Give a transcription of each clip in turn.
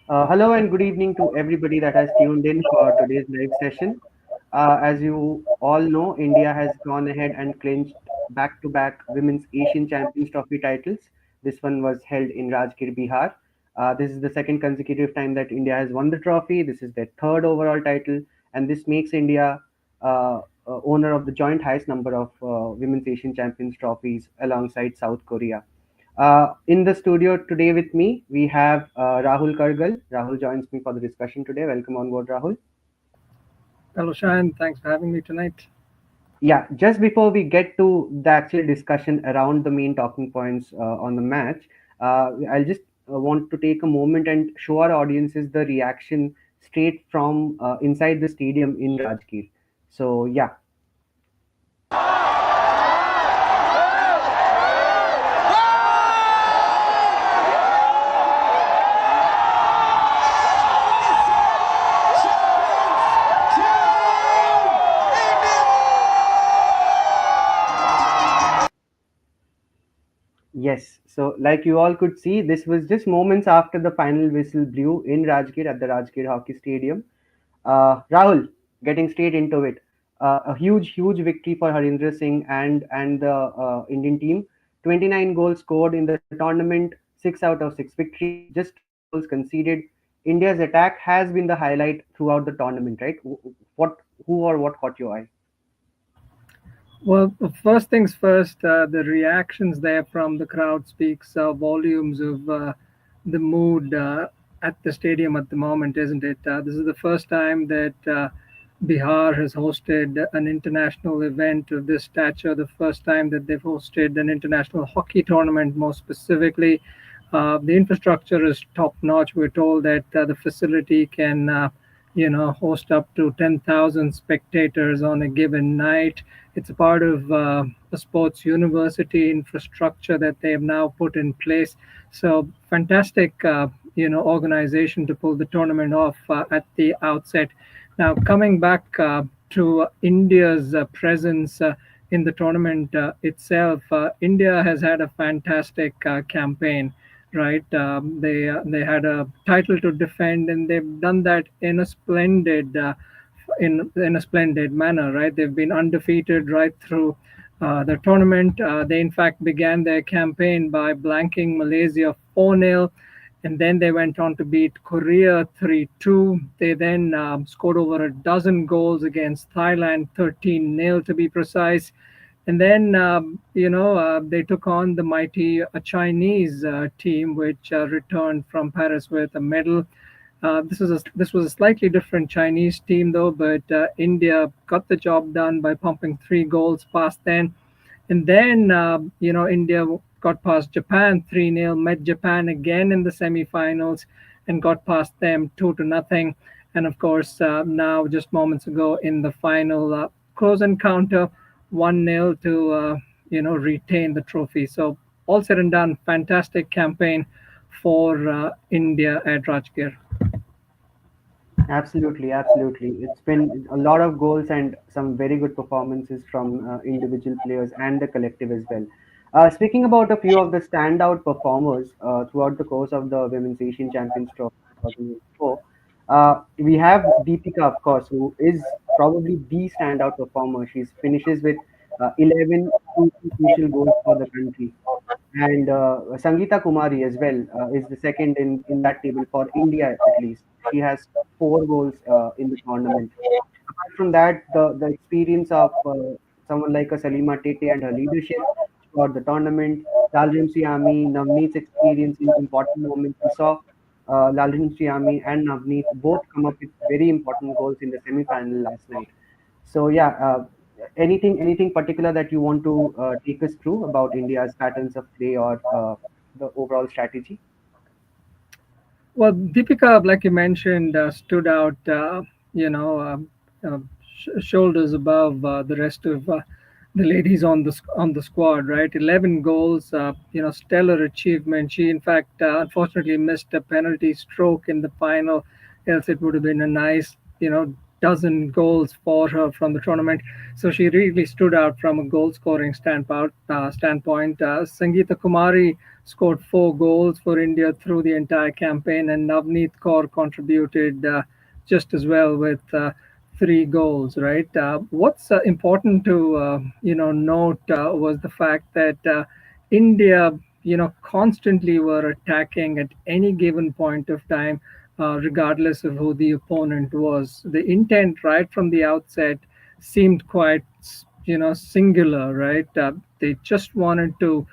Hello and good evening to everybody that has tuned in for today's live session. As you all know, India has gone ahead and clinched back-to-back Women's Asian Champions Trophy titles. This one was held in Rajgir, Bihar. This is the second consecutive time that India has won the trophy. This is their third overall title, and this makes India owner of the joint highest number of Women's Asian Champions trophies alongside South Korea. In the studio today with me, we have Rahul Kargal. Rahul joins me for the discussion today. Welcome on board, Rahul. Hello, Shahan. Thanks for having me tonight. Yeah, just before we get to the actual discussion around the main talking points on the match, I'll just want to take a moment and show our audiences the reaction straight from inside the stadium in Rajgir. So, yeah. Yes, so like you all could see, this was just moments after the final whistle blew in Rajgir at the Rajgir Hockey Stadium. Rahul, getting straight into it, a huge victory for Harindra Singh and the Indian team. 29 goals scored in the tournament, 6 out of 6 victories, just 2 goals conceded. India's attack has been the highlight throughout the tournament, right? What, who or what caught your eye? Well, first things first, the reactions there from the crowd speaks volumes of the mood at the stadium at the moment, isn't it? This is the first time that Bihar has hosted an international event of this stature, the first time that they've hosted an international hockey tournament, more specifically. The infrastructure is top notch. We're told that the facility can host up to 10,000 spectators on a given night. It's a part of a sports university infrastructure that they have now put in place. So fantastic, organization to pull the tournament off at the outset. Now coming back to India's presence in the tournament itself, India has had a fantastic campaign, right? They had a title to defend, and they've done that in a splendid in a splendid manner, right? They've been undefeated right through the tournament. They in fact began their campaign by blanking Malaysia 4-0, and then they went on to beat Korea 3-2. They then scored over a dozen goals against Thailand, 13-0 to be precise. And then, they took on the mighty Chinese team, which returned from Paris with a medal. This was a slightly different Chinese team, though, but India got the job done by pumping 3 goals past them. And then, India got past Japan 3-0, met Japan again in the semifinals, and got past them 2-0. And of course, now just moments ago in the final close encounter, 1-0 to retain the trophy. So all said and done, fantastic campaign for India at Rajgir. Absolutely. It's been a lot of goals and some very good performances from individual players and the collective as well. Speaking about a few of the standout performers throughout the course of the Women's Asian Champions Trophy 2004, we have Deepika, of course, who is probably the standout performer. She finishes with 11 crucial goals for the country. And Sangeeta Kumari as well is the second in that table for India at least. She has 4 goals in the tournament. Apart from that, the experience of someone like a Salima Tete and her leadership for the tournament, Lalrim Siami, Navneet's experience in important moments. We saw Lalrim Siami and Navneet both come up with very important goals in the semi-final last night. So yeah, anything particular that you want to take us through about India's patterns of play or the overall strategy? Well, Deepika, like you mentioned, stood out, shoulders above the rest of the ladies on the squad. Right, 11 goals, stellar achievement. She, in fact, unfortunately missed a penalty stroke in the final. Else, it would have been a nice, dozen goals for her from the tournament. So she really stood out from a goal scoring standpoint. Sangeeta Kumari scored 4 goals for India through the entire campaign, and Navneet Kaur contributed just as well with 3 goals. Right. What's important to note was the fact that India, constantly were attacking at any given point of time, regardless of who the opponent was. The intent right from the outset seemed quite, singular, right? They just wanted to,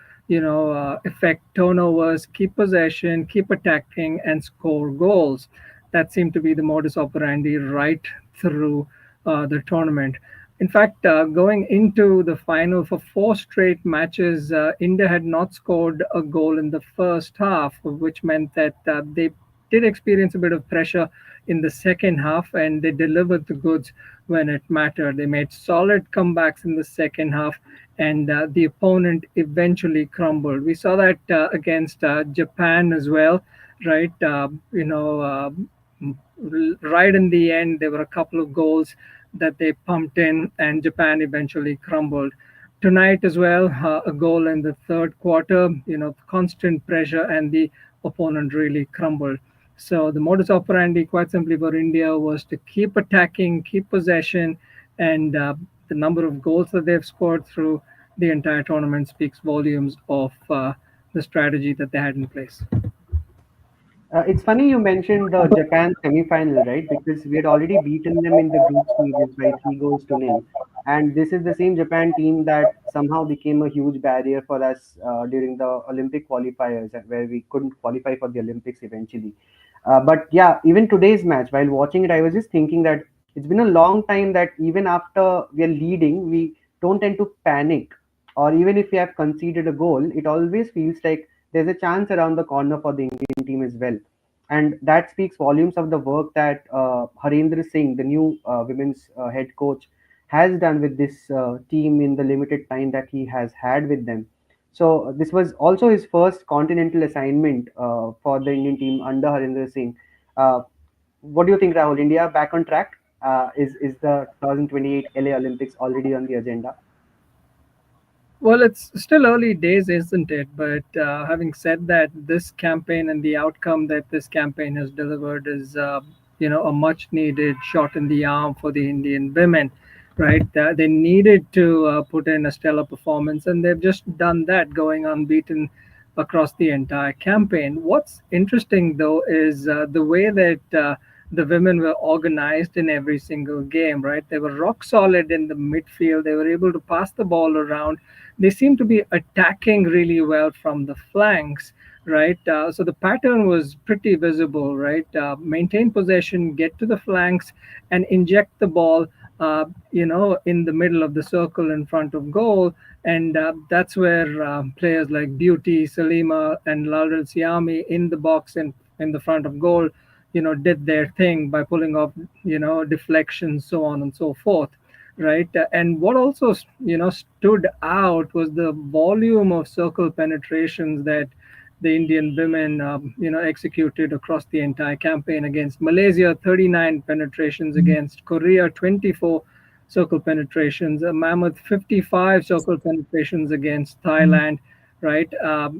effect turnovers, keep possession, keep attacking, and score goals. That seemed to be the modus operandi right through the tournament. In fact, going into the final for 4 straight matches, India had not scored a goal in the first half, which meant that they did experience a bit of pressure in the second half, and they delivered the goods when it mattered. They made solid comebacks in the second half, and the opponent eventually crumbled. We saw that against Japan as well, right? Right in the end, there were a couple of goals that they pumped in, and Japan eventually crumbled. Tonight as well, a goal in the third quarter, constant pressure, and the opponent really crumbled. So the modus operandi, quite simply for India, was to keep attacking, keep possession, and the number of goals that they've scored through the entire tournament speaks volumes of the strategy that they had in place. It's funny you mentioned the Japan semi-final, right? Because we had already beaten them in the group stages by 3 goals to nil, and this is the same Japan team that somehow became a huge barrier for us during the Olympic qualifiers, where we couldn't qualify for the Olympics eventually. But yeah, even today's match, while watching it, I was just thinking that it's been a long time that even after we are leading, we don't tend to panic, or even if we have conceded a goal, it always feels like there's a chance around the corner for the Indian team as well. And that speaks volumes of the work that Harendra Singh, the new women's head coach, has done with this team in the limited time that he has had with them. So this was also his first continental assignment for the Indian team under Harendra Singh. Uh, what do you think, Rahul? India back on track? Is the 2028 LA Olympics already on the agenda? Well, it's still early days, isn't it? But having said that, this campaign and the outcome that this campaign has delivered is, a much needed shot in the arm for the Indian women, right? They needed to put in a stellar performance, and they've just done that, going unbeaten across the entire campaign. What's interesting, though, is the way that the women were organized in every single game, right? They were rock solid in the midfield. They were able to pass the ball around. They seem to be attacking really well from the flanks, right? So the pattern was pretty visible, right? Maintain possession, get to the flanks, and inject the ball, in the middle of the circle in front of goal. And that's where players like Beauty, Salima, and Lalil Siami in the box and in the front of goal, did their thing by pulling off, deflections, so on and so forth, right? And what also, stood out was the volume of circle penetrations that the Indian women, executed across the entire campaign against Malaysia, 39 penetrations against Korea, 24 circle penetrations, a mammoth 55 circle penetrations against Thailand, right?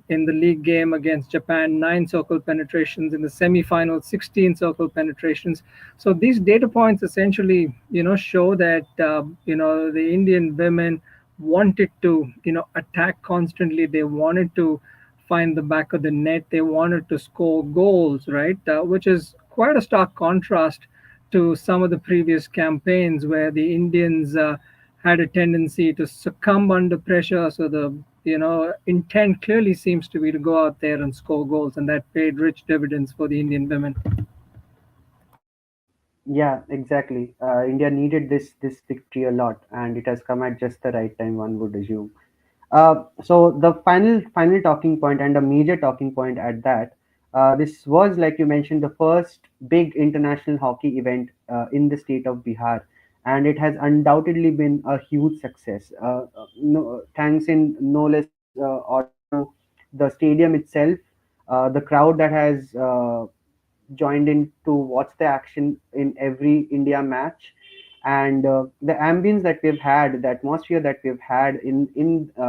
In the league game against Japan, 9 circle penetrations. In the semi-final, 16 circle penetrations. So these data points essentially, show that, the Indian women wanted to, attack constantly. They wanted to find the back of the net. They wanted to score goals, right? Which is quite a stark contrast to some of the previous campaigns where the Indians had a tendency to succumb under pressure. So the intent clearly seems to be to go out there and score goals, and that paid rich dividends for the Indian women. Yeah, exactly. India needed this victory a lot, and it has come at just the right time, one would assume. So the final talking point, and a major talking point at that. This was, like you mentioned, the first big international hockey event in the state of Bihar, and it has undoubtedly been a huge success. No, thanks in no less order to the stadium itself, the crowd that has joined in to watch the action in every India match, and the ambience that we've had, the atmosphere that we've had in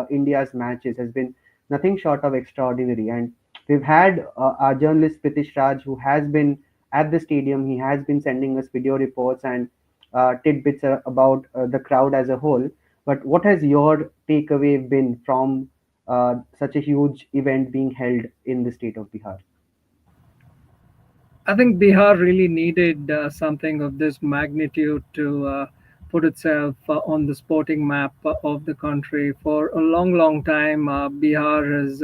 India's matches has been nothing short of extraordinary. And we've had our journalist Pritish Raj, who has been at the stadium. He has been sending us video reports and tidbits about the crowd as a whole. But what has your takeaway been from such a huge event being held in the state of Bihar? I think Bihar really needed something of this magnitude to put itself on the sporting map of the country. For a long, long time, Bihar has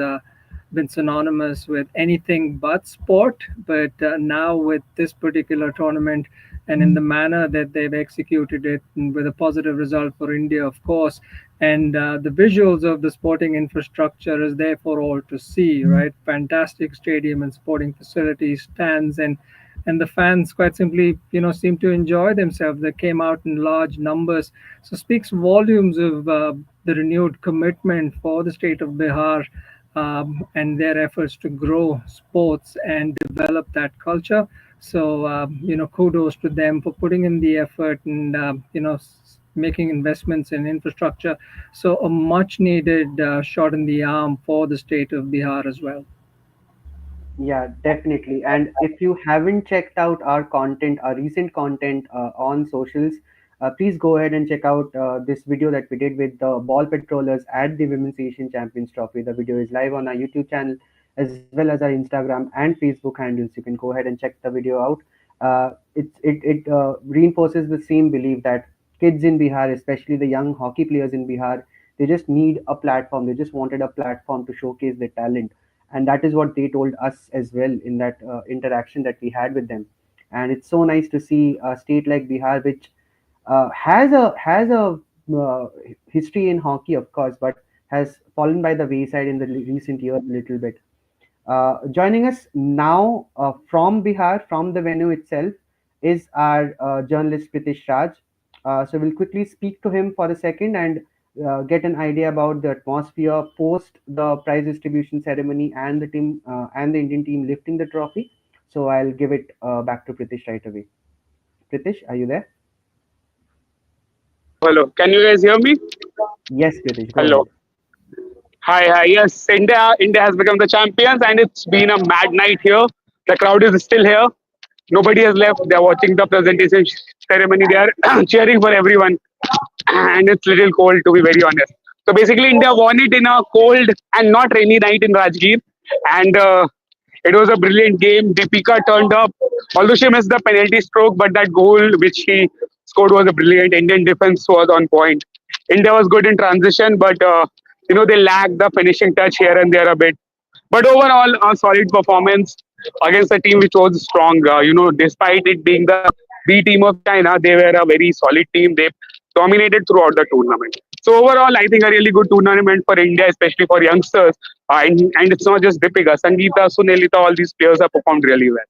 been synonymous with anything but sport. But now, with this particular tournament and in the manner that they've executed it, and with a positive result for India, of course, and the visuals of the sporting infrastructure is there for all to see, right? Fantastic stadium and sporting facilities, stands, and the fans quite simply, seem to enjoy themselves. They came out in large numbers, so speaks volumes of the renewed commitment for the state of Bihar, and their efforts to grow sports and develop that culture. So, kudos to them for putting in the effort and, making investments in infrastructure. So, a much needed shot in the arm for the state of Bihar as well. Yeah, definitely. And if you haven't checked out our content, our recent content on socials, please go ahead and check out this video that we did with the ball patrollers at the Women's Asian Champions Trophy. The video is live on our YouTube channel as well as our Instagram and Facebook handles. You can go ahead and check the video out. It reinforces the same belief that kids in Bihar, especially the young hockey players in Bihar, they just need a platform. They just wanted a platform to showcase their talent, and that is what they told us as well in that interaction that we had with them. And it's so nice to see a state like Bihar, which has a history in hockey, of course, but has fallen by the wayside in the recent years a little bit. Joining us now from Bihar, from the venue itself, is our journalist Pritish Raj. So we'll quickly speak to him for a second and get an idea about the atmosphere post the prize distribution ceremony and the team and the Indian team lifting the trophy. So I'll give it back to Pritish right away. Pritish, are you there? Hello, hello. Can you guys hear me? Yes, Pritish, go Hello. ahead. Hi, hi. Yes, India has become the champions, and it's been a mad night here. The crowd is still here. Nobody has left. They're watching the presentation ceremony. They are cheering for everyone, and it's little cold to be very honest. So basically, India won it in a cold and not rainy night in Rajgir, and it was a brilliant game. Deepika turned up, although she missed the penalty stroke, but that goal which she scored was a brilliant. Indian defense was on point. India was good in transition, but they lacked the finishing touch here and there a bit. But overall, a solid performance against a team which was strong. Despite it being the B team of China, they were a very solid team. They dominated throughout the tournament. So overall, I think a really good tournament for India, especially for youngsters. And it's not just Deepika, Sangeeta, Sunelita, all these players have performed really well.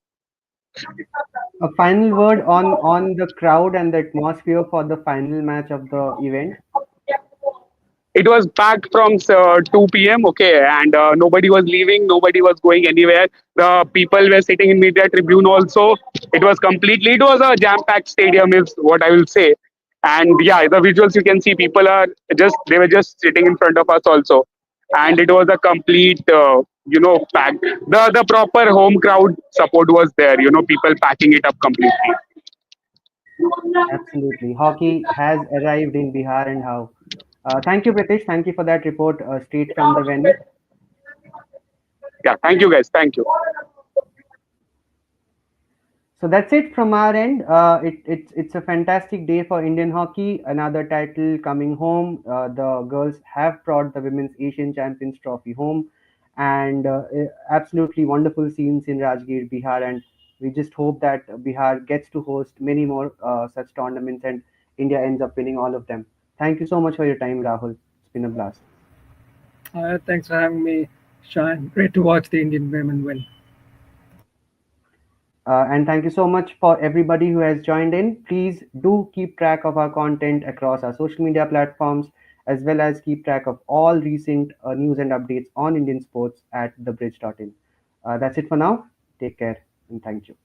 A final word on the crowd and the atmosphere for the final match of the event. It was packed from 2 p.m. Okay, and nobody was leaving, nobody was going anywhere. The people were sitting in media tribune also. It was completely. It was a jam-packed stadium, is what I will say. And yeah, the visuals you can see, people are just they were just sitting in front of us also, and it was a complete. Packed. The proper home crowd support was there. People packing it up completely. Absolutely. Hockey has arrived in Bihar and how. Thank you, Pritish. Thank you for that report straight from the venue. Yeah, thank you guys. Thank you. So that's it from our end. It's a fantastic day for Indian hockey. Another title coming home. The girls have brought the Women's Asian Champions Trophy home, and absolutely wonderful scenes in Rajgir, Bihar. And we just hope that Bihar gets to host many more such tournaments, and India ends up winning all of them. Thank you so much for your time, Rahul. It's been a blast. Thanks for having me, Sean. Great to watch the Indian women win. And thank you so much for everybody who has joined in. Please do keep track of our content across our social media platforms, as well as keep track of all recent news and updates on Indian sports at thebridge.in. That's it for now. Take care and thank you.